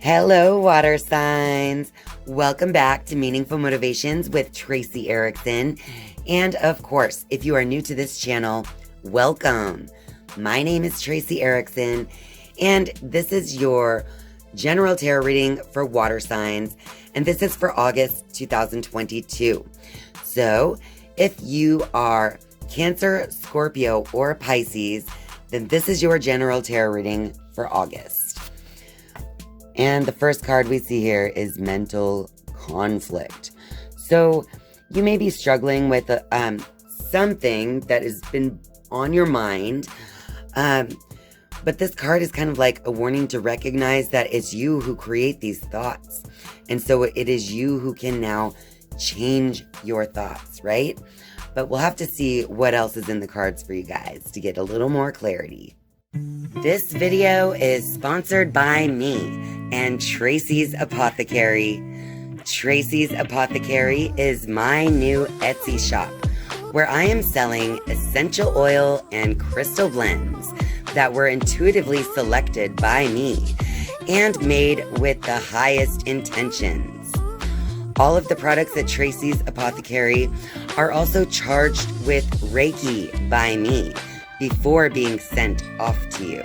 Hello, water signs. Welcome back to Meaningful Motivations with Tracey Erickson. And of course, if you are new to this channel, welcome. My name is Tracey Erickson, and this is your general tarot reading for water signs. And this is for August 2022. So if you are Cancer, Scorpio, or Pisces, then this is your general tarot reading for August. And the first card we see here is mental conflict. So you may be struggling with something that has been on your mind. But this card is kind of like a warning to recognize that it's you who create these thoughts. And so it is you who can now change your thoughts, right? But we'll have to see what else is in the cards for you guys to get a little more clarity. This video is sponsored by me and Tracey's Apothecary. Tracey's Apothecary is my new Etsy shop where I am selling essential oil and crystal blends that were intuitively selected by me and made with the highest intentions. All of the products at Tracey's Apothecary are also charged with Reiki by me before being sent off to you.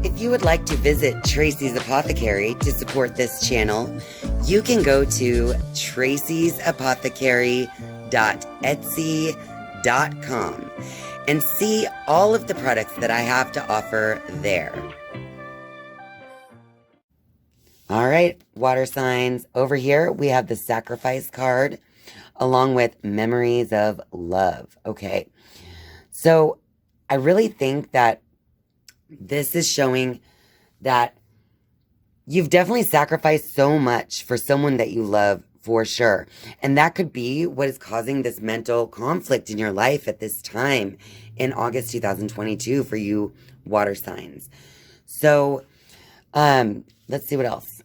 If you would like to visit Tracey's Apothecary to support this channel, you can go to traceysapothecary.etsy.com and see all of the products that I have to offer there. All right, water signs. Over here, we have the Sacrifice card along with Memories of Love. Okay, so I really think that this is showing that you've definitely sacrificed so much for someone that you love, for sure. And that could be what is causing this mental conflict in your life at this time in August 2022 for you water signs. So, let's see what else.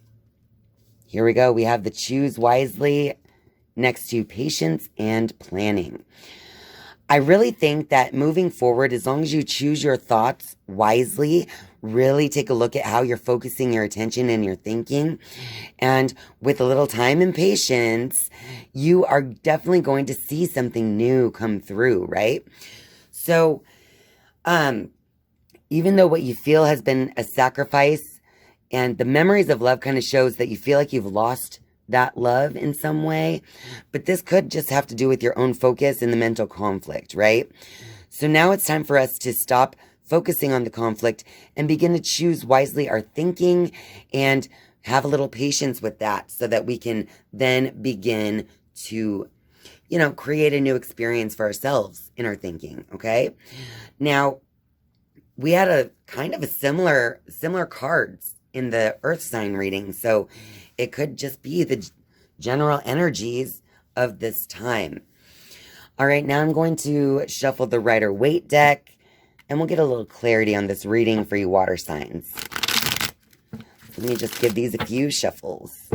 Here we go. We have the Choose Wisely next to Patience and Planning. I really think that moving forward, as long as you choose your thoughts wisely, really take a look at how you're focusing your attention and your thinking. And with a little time and patience, you are definitely going to see something new come through, right? So, even though what you feel has been a sacrifice, and the Memories of Love kind of shows that you feel like you've lost that love in some way, but this could just have to do with your own focus and the mental conflict, right? So now it's time for us to stop focusing on the conflict and begin to choose wisely our thinking and have a little patience with that so that we can then begin to, create a new experience for ourselves in our thinking, okay? Now, we had a kind of a similar cards in the Earth sign reading, so it could just be the general energies of this time. All right, now I'm going to shuffle the Rider-Waite deck, and we'll get a little clarity on this reading for you water signs. Let me just give these a few shuffles.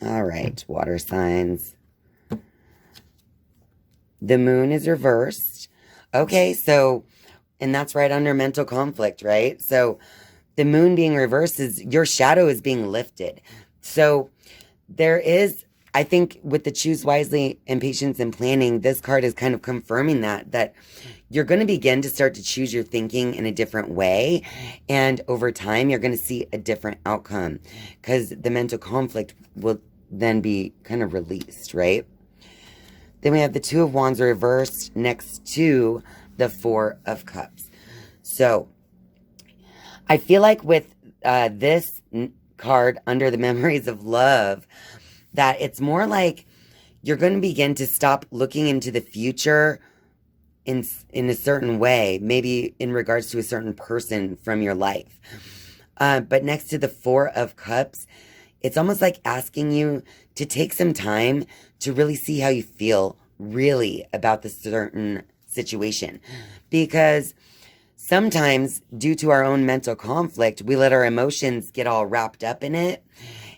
All right, water signs. The moon is reversed. Okay, so, and that's right under mental conflict, right? So the moon being reversed is your shadow is being lifted. So there is, I think with the Choose Wisely and Patience and Planning, this card is kind of confirming that you're going to begin to start to choose your thinking in a different way. And over time, you're going to see a different outcome because the mental conflict will then be kind of released, right? Then we have the Two of Wands reversed next to the Four of Cups. So I feel like with this card under the Memories of Love, that it's more like you're going to begin to stop looking into the future in a certain way, maybe in regards to a certain person from your life. But next to the Four of Cups, it's almost like asking you to take some time to really see how you feel really about the certain situation. Because sometimes, due to our own mental conflict, we let our emotions get all wrapped up in it,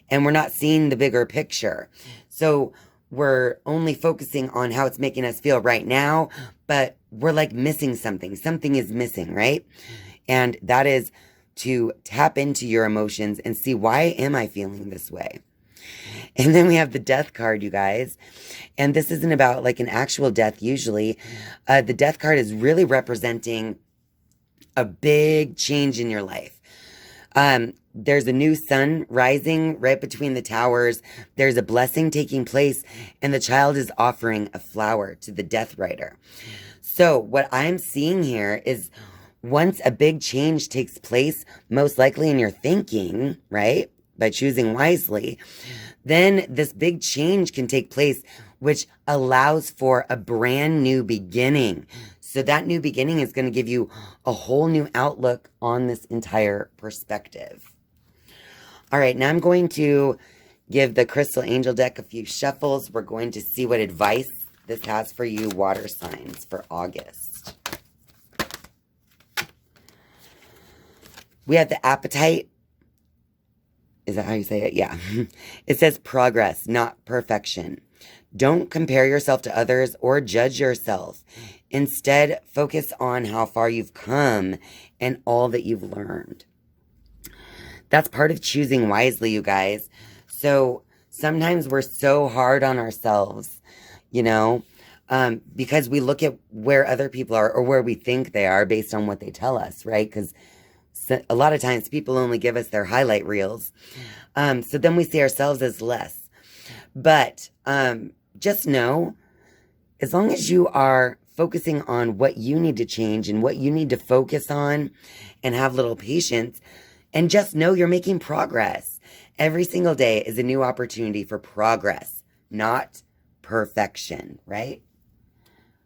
and we're not seeing the bigger picture. So we're only focusing on how it's making us feel right now, but we're like missing something. Something is missing, right? And that is to tap into your emotions and see, why am I feeling this way? And then we have the Death card, you guys. And this isn't about like an actual death usually. The Death card is really representing a big change in your life. There's a new sun rising right between the towers. There's a blessing taking place, and the child is offering a flower to the Death Rider. So what I'm seeing here is once a big change takes place, most likely in your thinking, right, by choosing wisely, then this big change can take place, which allows for a brand new beginning. So that new beginning is going to give you a whole new outlook on this entire perspective. All right, now I'm going to give the Crystal Angel deck a few shuffles. We're going to see what advice this has for you, water signs, for August. We have the Appetite. Is that how you say it? Yeah. It says progress, not perfection. Don't compare yourself to others or judge yourself. Instead, focus on how far you've come and all that you've learned. That's part of choosing wisely, you guys. So sometimes we're so hard on ourselves, you know, because we look at where other people are or where we think they are based on what they tell us, right? Because a lot of times people only give us their highlight reels. So then we see ourselves as less. But just know, as long as you are focusing on what you need to change and what you need to focus on and have little patience, and just know you're making progress. Every single day is a new opportunity for progress, not perfection, right?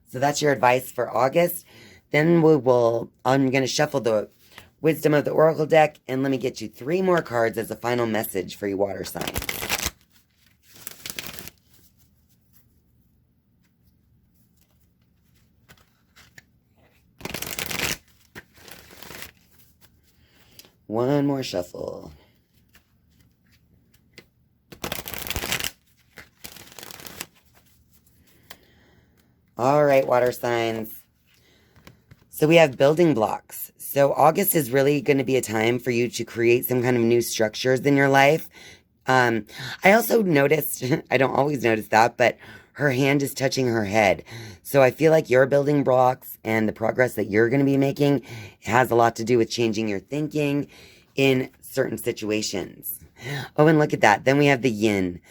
So that's your advice for August. Then I'm going to shuffle the Wisdom of the Oracle deck, and let me get you 3 more cards as a final message for you water signs. One more shuffle. All right, water signs. So we have building blocks. So August is really going to be a time for you to create some kind of new structures in your life. I also noticed, I don't always notice that, but her hand is touching her head. So I feel like your building blocks and the progress that you're going to be making has a lot to do with changing your thinking in certain situations. Oh, and look at that. Then we have the yin.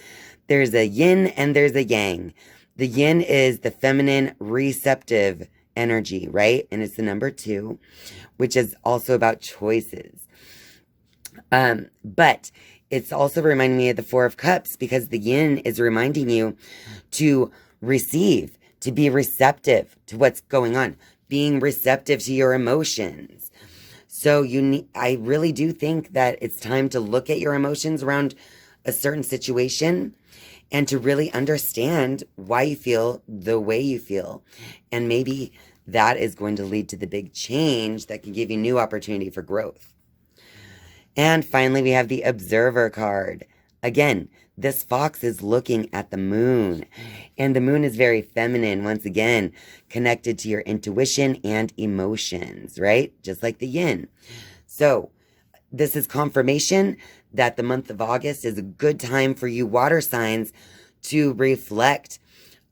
There's a yin and there's a yang. The yin is the feminine receptive energy, right? And it's the number 2, which is also about choices. But it's also reminding me of the Four of Cups, because the yin is reminding you to receive, to be receptive to what's going on, being receptive to your emotions. So I really do think that it's time to look at your emotions around a certain situation and to really understand why you feel the way you feel. And maybe that is going to lead to the big change that can give you new opportunity for growth. And finally, we have the Observer card. Again, this fox is looking at the moon. And the moon is very feminine, once again, connected to your intuition and emotions, right? Just like the yin. So this is confirmation that the month of August is a good time for you water signs to reflect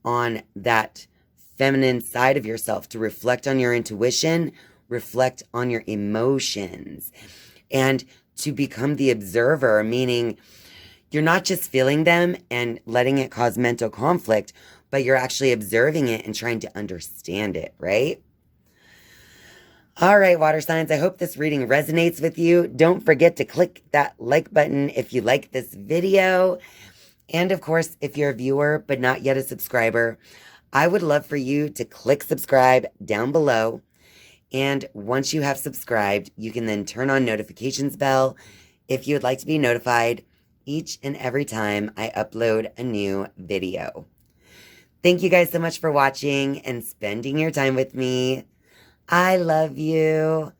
on that feminine side of yourself, to reflect on your intuition, reflect on your emotions, and to become the observer, meaning you're not just feeling them and letting it cause mental conflict, but you're actually observing it and trying to understand it, right? All right, water signs, I hope this reading resonates with you. Don't forget to click that like button if you like this video. And of course, if you're a viewer but not yet a subscriber, I would love for you to click subscribe down below. And once you have subscribed, you can then turn on notifications bell if you would like to be notified each and every time I upload a new video. Thank you guys so much for watching and spending your time with me. I love you.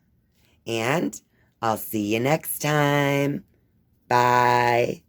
And I'll see you next time. Bye.